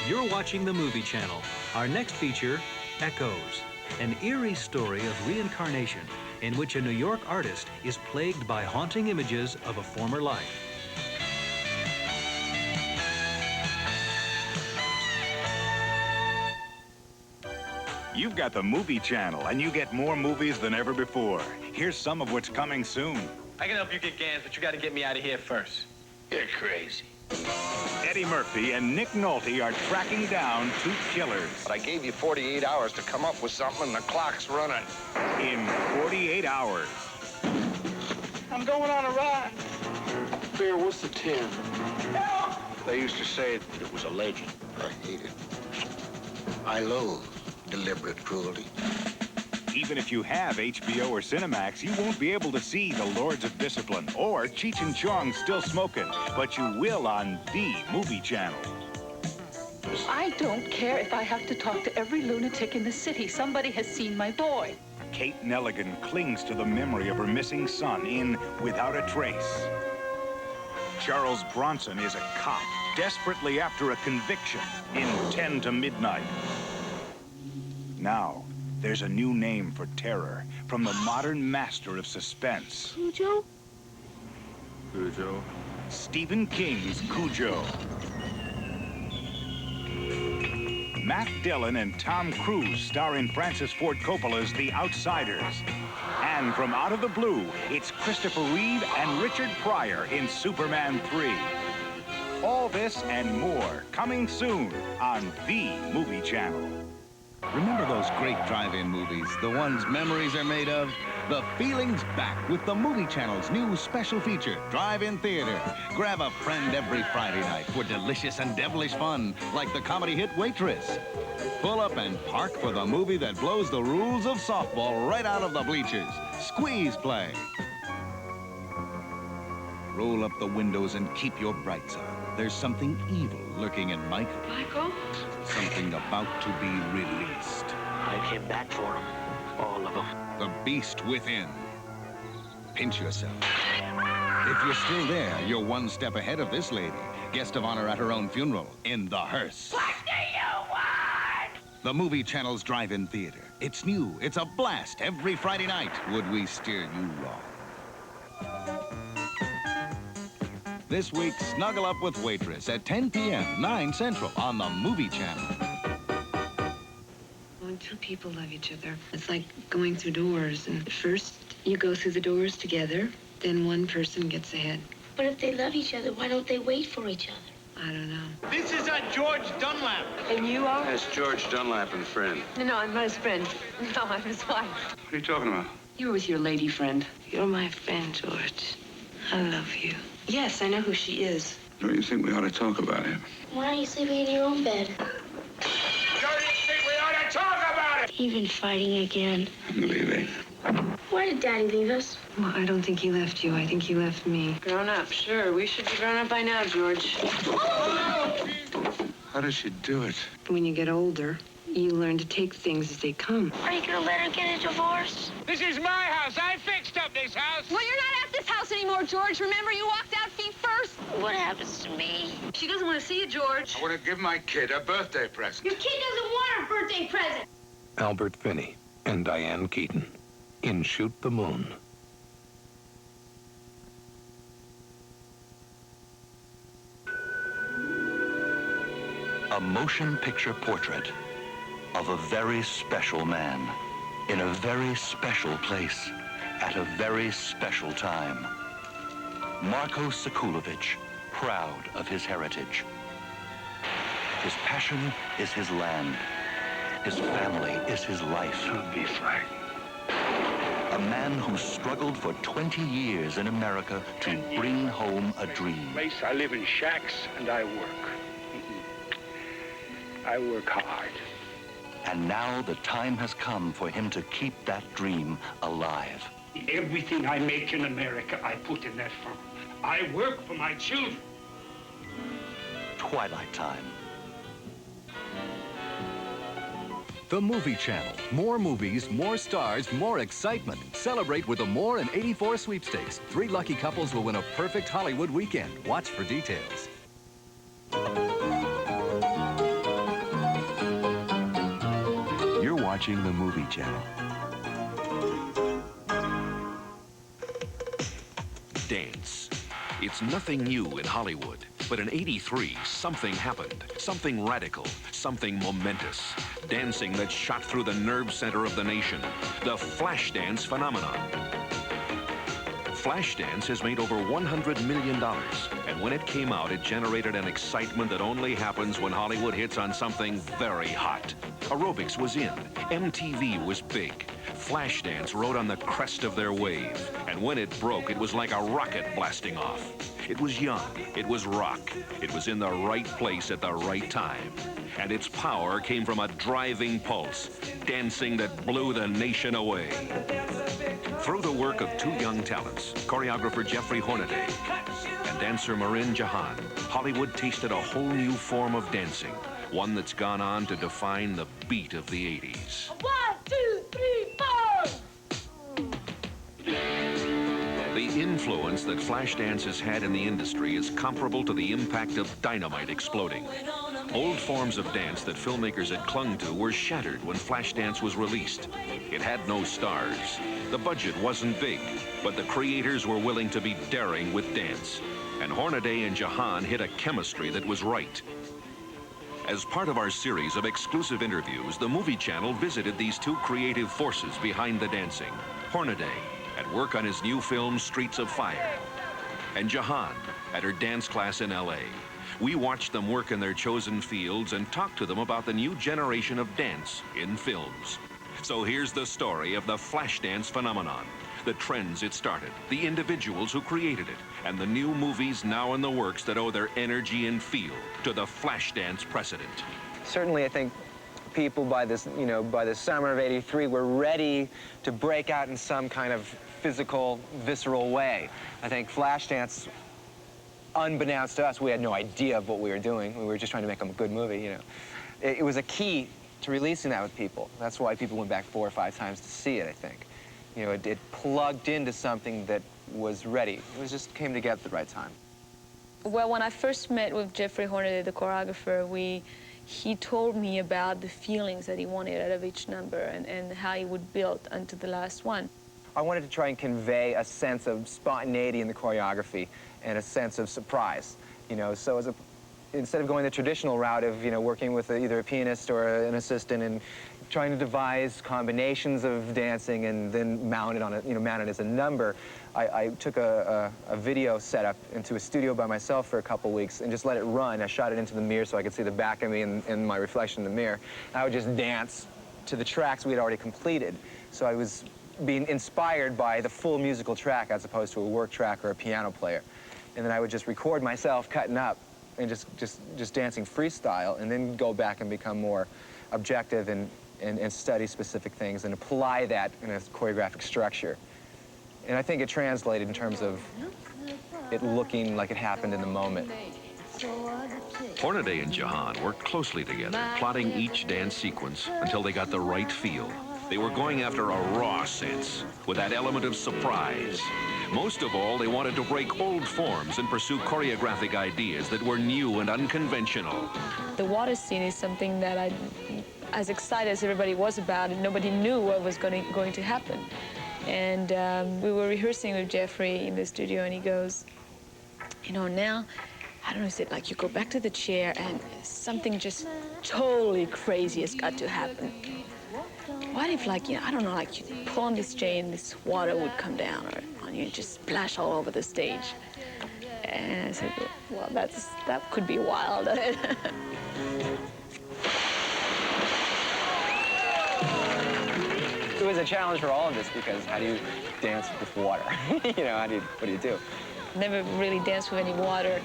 You're watching the Movie Channel. Our next feature, Echoes, an eerie story of reincarnation in which a New York artist is plagued by haunting images of a former life. You've got the Movie Channel, and you get more movies than ever before. Here's some of what's coming soon. I can help you get Gans, but you got to get me out of here first. You're crazy. Eddie Murphy and Nick Nolte are tracking down two killers. But I gave you 48 hours to come up with something, and the clock's running. In 48 hours. I'm going on a ride. Bear, what's the 10? They used to say it was a legend. I hate it. I loathe deliberate cruelty. Even if you have HBO or Cinemax, you won't be able to see The Lords of Discipline or Cheech and Chong Still Smoking, but you will on the Movie Channel. I don't care if I have to talk to every lunatic in the city. Somebody has seen my boy. Kate Nelligan clings to the memory of her missing son in Without a Trace. Charles Bronson is a cop, desperately after a conviction in 10 to Midnight. Now, there's a new name for terror from the modern master of suspense. Cujo? Cujo? Stephen King's Cujo. Matt Dillon and Tom Cruise star in Francis Ford Coppola's The Outsiders. And from out of the blue, it's Christopher Reeve and Richard Pryor in Superman 3. All this and more coming soon on the Movie Channel. Remember those great drive-in movies, the ones memories are made of? The feeling's back with the Movie Channel's new special feature, Drive-In Theater. Grab a friend every Friday night for delicious and devilish fun, like the comedy hit Waitress. Pull up and park for the movie that blows the rules of softball right out of the bleachers, Squeeze Play. Roll up the windows and keep your brights on. There's something evil lurking in Michael. Michael? Something about to be released. I came back for them. All of them. The beast within. Pinch yourself. If you're still there, you're one step ahead of this lady. Guest of honor at her own funeral in the hearse. What do you want? The Movie Channel's Drive-In Theater. It's new. It's a blast every Friday night. Would we steer you wrong? This week, snuggle up with Waitress at 10 p.m., 9 Central on the Movie Channel. When two people love each other, it's like going through doors. And first, you go through the doors together, then one person gets ahead. But if they love each other, why don't they wait for each other? I don't know. This is George Dunlap. And you are? That's George Dunlap and friend. No, I'm not his friend. No, I'm his wife. What are you talking about? You were with your lady friend. You're my friend, George. I love you. Yes, I know who she is. Don't you think we ought to talk about him? Why aren't you sleeping in your own bed? Don't you think we ought to talk about it? You've been fighting again. I'm leaving. Why did Daddy leave us? Well, I don't think he left you. I think he left me. Grown up, sure. We should be grown up by now, George. How does she do it? When you get older, you learn to take things as they come. Are you gonna let her get a divorce? This is my house. I fixed up this house. Well, you're not at this house anymore, George. Remember, you walked out feet first. What happens to me? She doesn't want to see you, George. I want to give my kid a birthday present. Your kid doesn't want a birthday present. Albert Finney and Diane Keaton in Shoot the Moon. A motion picture portrait of a very special man in a very special place at a very special time. Marko Sekulovic, proud of his heritage. His passion is his land. His family is his life. Don't be frightened. A man who struggled for 20 years in America to bring home a dream. Place, I live in shacks and I work. I work hard. And now the time has come for him to keep that dream alive. Everything I make in America, I put in that farm. I work for my children. Twilight Time. The Movie Channel. More movies, more stars, more excitement. Celebrate with the More in 84 Sweepstakes. 3 lucky couples will win a perfect Hollywood weekend. Watch for details. watching the Movie Channel. Dance. It's nothing new in Hollywood, but in '83, something happened. Something radical, something momentous. Dancing that shot through the nerve center of the nation. The Flashdance Phenomenon. Flashdance has made over $100 million, and when it came out, it generated an excitement that only happens when Hollywood hits on something very hot. Aerobics was in, MTV was big. Flashdance rode on the crest of their wave, and when it broke, it was like a rocket blasting off. It was young, it was rock, it was in the right place at the right time, and its power came from a driving pulse, dancing that blew the nation away. Through the work of two young talents, choreographer Jeffrey Hornaday and dancer Marin Jahan, Hollywood tasted a whole new form of dancing, one that's gone on to define the beat of the '80s. 1, 2, 3, 4! The influence that Flashdance has had in the industry is comparable to the impact of dynamite exploding. Old forms of dance that filmmakers had clung to were shattered when Flashdance was released. It had no stars. The budget wasn't big, but the creators were willing to be daring with dance. And Hornaday and Jahan hit a chemistry that was right. As part of our series of exclusive interviews, the Movie Channel visited these two creative forces behind the dancing. Hornaday, at work on his new film, Streets of Fire, and Jahan at her dance class in LA. We watched them work in their chosen fields and talked to them about the new generation of dance in films. So here's the story of the Flashdance Phenomenon, the trends it started, the individuals who created it, and the new movies now in the works that owe their energy and feel to the Flashdance precedent. Certainly, I think people by the summer of '83 were ready to break out in some kind of physical, visceral way. I think Flashdance, unbeknownst to us, we had no idea of what we were doing. We were just trying to make a good movie, you know. It was a key to releasing that with people. That's why people went back 4 or 5 times to see it, I think. You know, it plugged into something that was ready. It just came together at the right time. Well, when I first met with Jeffrey Hornaday, the choreographer, he told me about the feelings that he wanted out of each number and how he would build until the last one. I wanted to try and convey a sense of spontaneity in the choreography and a sense of surprise, you know, so instead of going the traditional route of, you know, working with either a pianist or an assistant and trying to devise combinations of dancing and then mount it as a number, I took a video setup into a studio by myself for a couple weeks and just let it run. I shot it into the mirror so I could see the back of me and my reflection in the mirror. I would just dance to the tracks we had already completed. So I was being inspired by the full musical track as opposed to a work track or a piano player. And then I would just record myself cutting up and just dancing freestyle, and then go back and become more objective and study specific things and apply that in a choreographic structure. And I think it translated in terms of it looking like it happened in the moment. Hornaday and Jahan worked closely together, plotting each dance sequence until they got the right feel. They were going after a raw sense, with that element of surprise. Most of all, they wanted to break old forms and pursue choreographic ideas that were new and unconventional. The water scene is something that as excited as everybody was about it, nobody knew what was going to happen. And we were rehearsing with Jeffrey in the studio, and he goes, you know, now, I don't know, is it like you go back to the chair and something just totally crazy has got to happen? What if, like, you know, I don't know, like you pull on this chain, this water would come down on you and just splash all over the stage? And I said, well, that could be wild. It was a challenge for all of us because how do you dance with water? You know, what do you do? Never really danced with any water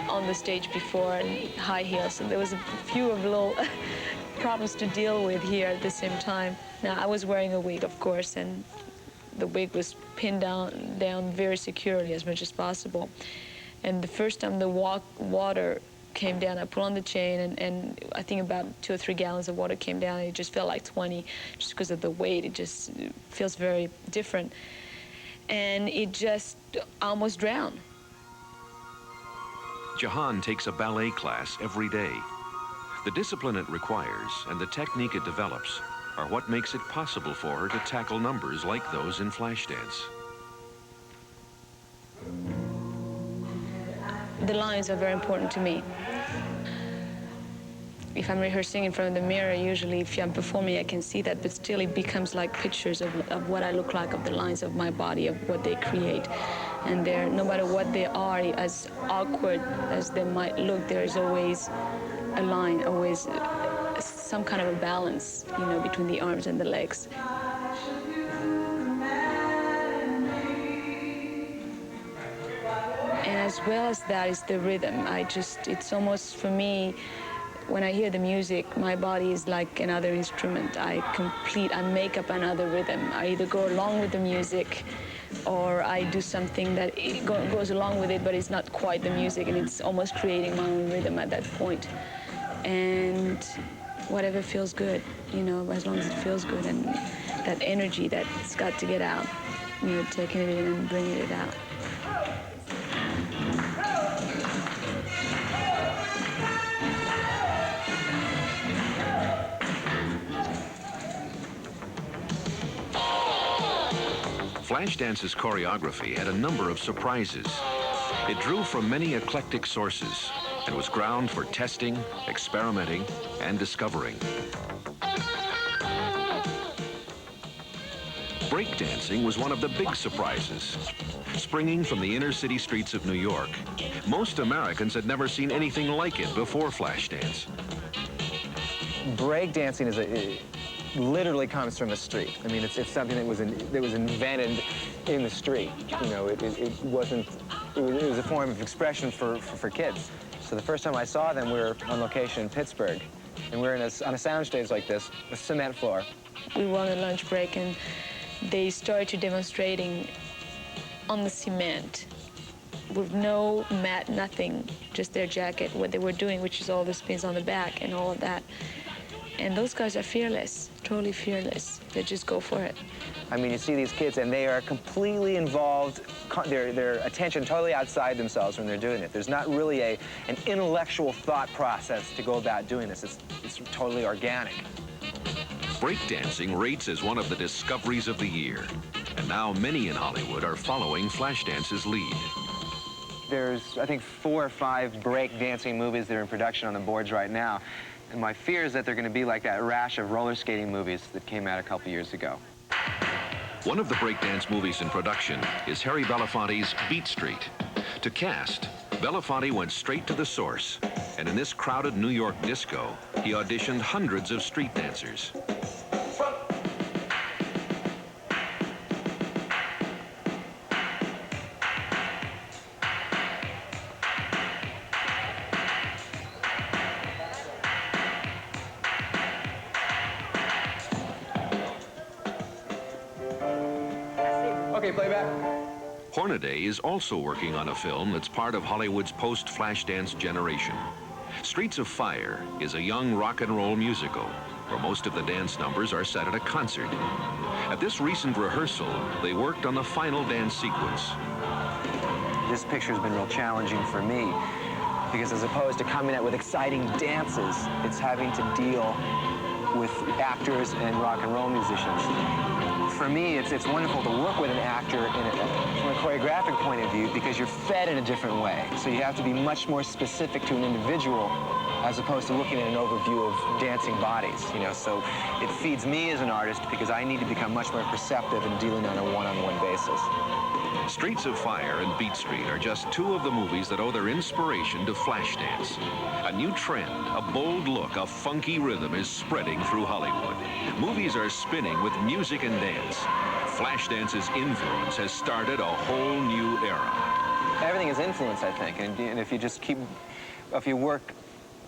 on the stage before, and high heels, and there was a few of little problems to deal with here at the same time. Now, I was wearing a wig, of course, and the wig was pinned down very securely as much as possible. And the first time the water came down, I pulled on the chain, and I think about 2 or 3 gallons of water came down, and it just felt like 20, just because of the weight. It just feels very different. And it just almost drowned. Jahan takes a ballet class every day. The discipline it requires and the technique it develops are what makes it possible for her to tackle numbers like those in Flashdance. The lines are very important to me. If I'm rehearsing in front of the mirror, usually if I'm performing, I can see that, but still it becomes like pictures of what I look like, of the lines of my body, of what they create. And they're, no matter what they are, as awkward as they might look, there is always a line, always some kind of a balance, you know, between the arms and the legs. And as well as that is the rhythm. It's almost, for me, when I hear the music, my body is like another instrument. I make up another rhythm. I either go along with the music or I do something that goes along with it, but it's not quite the music, and it's almost creating my own rhythm at that point. And whatever feels good, you know, as long as it feels good, and that energy that's got to get out, you know, taking it in and bringing it out. Flashdance's choreography had a number of surprises. It drew from many eclectic sources and was ground for testing, experimenting, and discovering. Breakdancing was one of the big surprises. Springing from the inner city streets of New York, most Americans had never seen anything like it before Flashdance. Breakdancing literally comes from the street. I mean, it's something that was invented in the street. You know, it was a form of expression for kids. So the first time I saw them, we were on location in Pittsburgh, and we were on a soundstage like this, a cement floor. We were on a lunch break, and they started demonstrating on the cement with no mat, nothing, just their jacket, what they were doing, which is all the spins on the back and all of that. And those guys are fearless, totally fearless. They just go for it. I mean, you see these kids, and they are completely involved, their attention totally outside themselves when they're doing it. There's not really an intellectual thought process to go about doing this. It's totally organic. Breakdancing rates as one of the discoveries of the year. And now many in Hollywood are following Flashdance lead. There's, I think, 4 or 5 breakdancing movies that are in production on the boards right now. And my fear is that they're going to be like that rash of roller skating movies that came out a couple years ago. One of the breakdance movies in production is Harry Belafonte's Beat Street. To cast, Belafonte went straight to the source, and in this crowded New York disco, he auditioned hundreds of street dancers. Okay, playback. Hornaday is also working on a film that's part of Hollywood's post-Flashdance generation. Streets of Fire is a young rock and roll musical where most of the dance numbers are set at a concert. At this recent rehearsal, they worked on the final dance sequence. This picture's been real challenging for me because as opposed to coming out with exciting dances, it's having to deal with actors and rock and roll musicians. For me, it's wonderful to work with an actor from a choreographic point of view because you're fed in a different way. So you have to be much more specific to an individual as opposed to looking at an overview of dancing bodies, you know. So it feeds me as an artist because I need to become much more perceptive in dealing on a one-on-one basis. Streets of Fire and Beat Street are just 2 of the movies that owe their inspiration to Flashdance. A new trend, a bold look, a funky rhythm is spreading through Hollywood. Movies are spinning with music and dance. Flashdance influence has started a whole new era. Everything is influence, I think, and if you just if you work,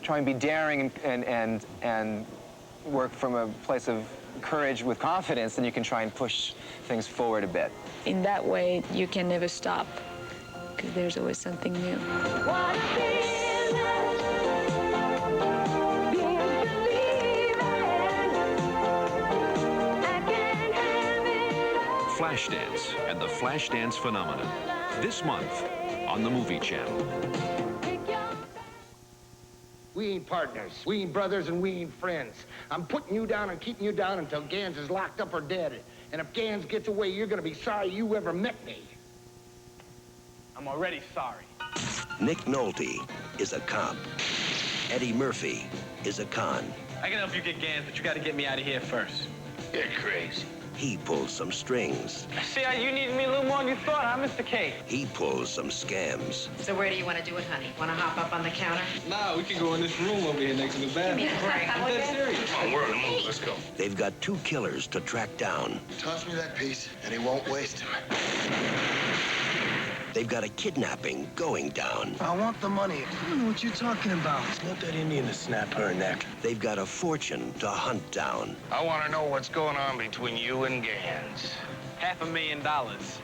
try and be daring and work from a place of courage with confidence, then you can try and push things forward a bit. In that way, you can never stop, because there's always something new. Flashdance and the Flashdance Phenomenon. This month on the Movie Channel. We ain't partners. We ain't brothers and we ain't friends. I'm putting you down and keeping you down until Gans is locked up or dead. And if Gans gets away, you're gonna be sorry you ever met me. I'm already sorry. Nick Nolte is a cop. Eddie Murphy is a con. I can help you get Gans, but you gotta get me out of here first. You're crazy. He pulls some strings. See how you needed me a little more than you thought, huh, Mr. K? He pulls some scams. So where do you want to do it, honey? Want to hop up on the counter? Nah, we can go in this room over here next to the bathroom. Give me a break. I'm dead serious. Come on, we're on the move. Let's go. They've got two killers to track down. Toss me that piece, and he won't waste him. They've got a kidnapping going down. I want the money. I don't know what you're talking about. It's not that Indian to snap her neck. They've got a fortune to hunt down. I want to know what's going on between you and Gans. $500,000.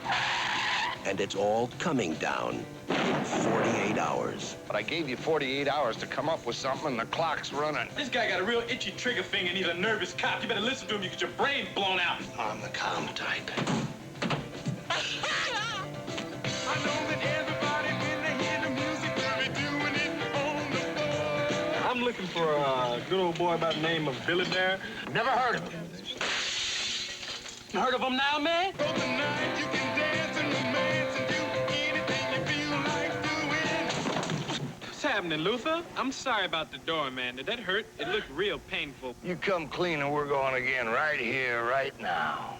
And it's all coming down in 48 hours. But I gave you 48 hours to come up with something, and the clock's running. This guy got a real itchy trigger finger and he's a nervous cop. You better listen to him, you get your brain blown out. I'm the calm type. I'm looking for a good old boy by the name of Billy Bear. Never heard of him. You heard of him now, man? What's happening, Luther? I'm sorry about the door, man. Did that hurt? It looked real painful. You come clean and we're going again right here, right now.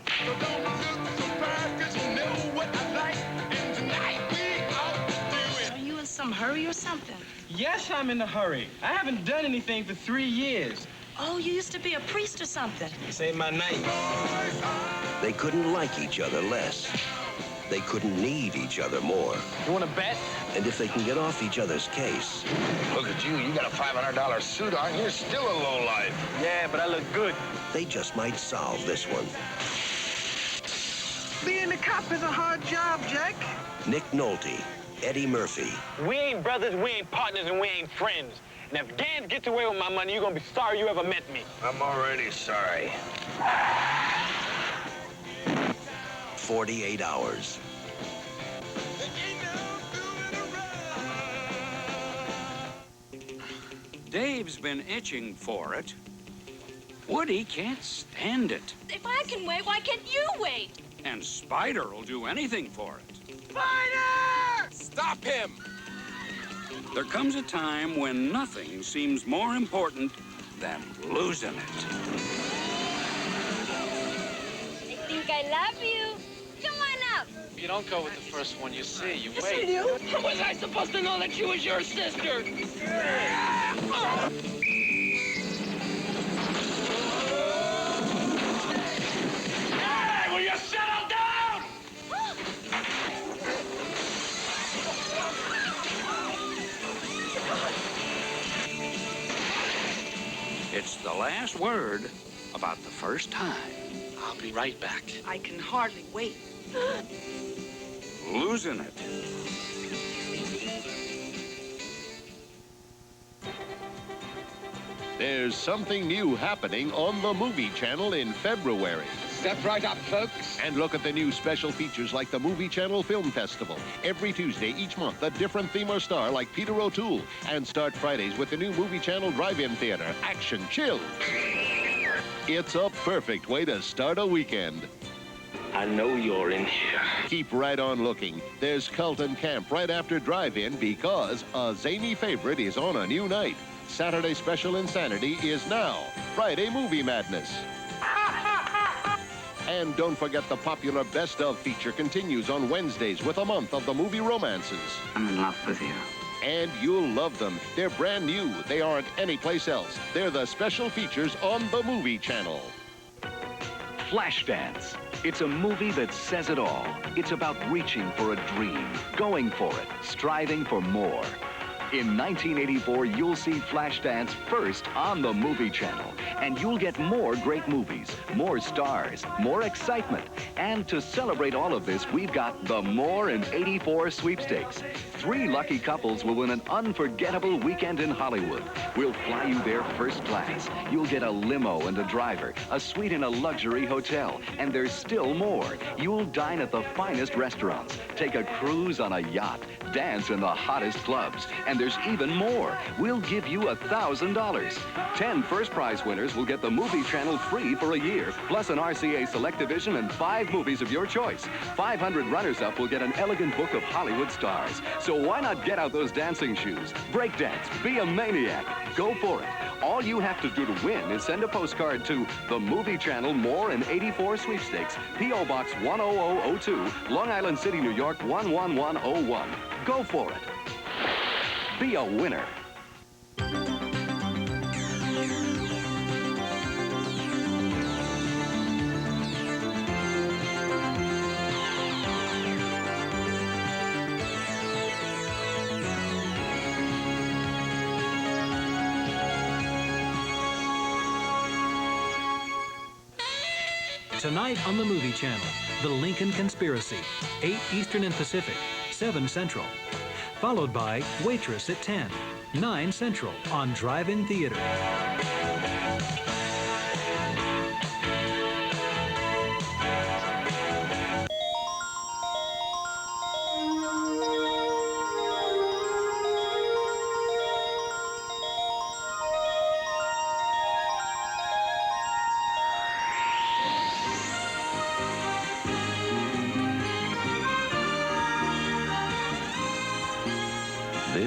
Are you in some hurry or something? Yes, I'm in a hurry. I haven't done anything for 3 years. Oh, you used to be a priest or something. Say my name. They couldn't like each other less. They couldn't need each other more. You want to bet? And if they can get off each other's case, Look at you. You got a $500 suit on. You're still a lowlife. Yeah, but I look good. they just might solve this one. Being a cop is a hard job, Jack. Nick Nolte, Eddie Murphy. We ain't brothers, we ain't partners, and we ain't friends. And if Gans gets away with my money, you're gonna be sorry you ever met me. I'm already sorry. 48 hours. Dave's been itching for it. Woody can't stand it. If I can wait, why can't you wait? And Spider will do anything for it. Spider! Stop him! There comes a time when nothing seems more important than losing it. I think I love you. Come on up. If you don't go with the first one you see, you Yes, wait. I do. How was I supposed to know that she was your sister? Hey, will you settle down? It's the last word about the first time. I'll be right back. I can hardly wait. Losing it. There's something new happening on the Movie Channel in February. Step right up, folks. And look at the new special features like the Movie Channel Film Festival. Every Tuesday each month, a different theme or star like Peter O'Toole. And start Fridays with the new Movie Channel Drive-In Theater, Action Chills. It's a perfect way to start a weekend. I know you're in here. Keep right on looking. There's Cult and Camp right after Drive-In because a zany favorite is on a new night. Saturday Special Insanity is now. Friday Movie Madness. And don't forget the popular Best Of feature continues on Wednesdays with a month of the movie romances. I'm in love with you. And you'll love them. They're brand new. They aren't anyplace else. They're the special features on the Movie Channel. Flashdance. It's a movie that says it all. It's about reaching for a dream, going for it, striving for more. In 1984, you'll see Flashdance first on the Movie Channel. And you'll get more great movies, more stars, more excitement. And to celebrate all of this, we've got the More in 84 Sweepstakes. 3 lucky couples will win an unforgettable weekend in Hollywood. We'll fly you there first class. You'll get a limo and a driver, a suite in a luxury hotel. And there's still more. You'll dine at the finest restaurants, take a cruise on a yacht, dance in the hottest clubs. And there's even more. We'll give you $1,000. 10 first prize winners will get the Movie Channel free for a year, plus an RCA Select Division and 5 movies of your choice. 500 runners-up will get an elegant book of Hollywood stars. So why not get out those dancing shoes? Break dance. Be a maniac. Go for it. All you have to do to win is send a postcard to the Movie Channel More in 84 Sweepstakes, P.O. Box 10002, Long Island City, New York 11101. Go for it. Be a winner. Tonight on the Movie Channel, The Lincoln Conspiracy, 8 Eastern and Pacific, 7 Central. Followed by Waitress at 10, 9 Central on Drive-In Theater.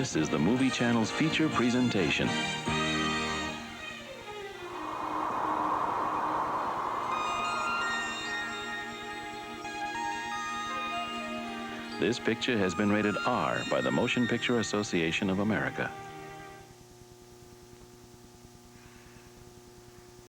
This is the Movie Channel's feature presentation. This picture has been rated R by the Motion Picture Association of America.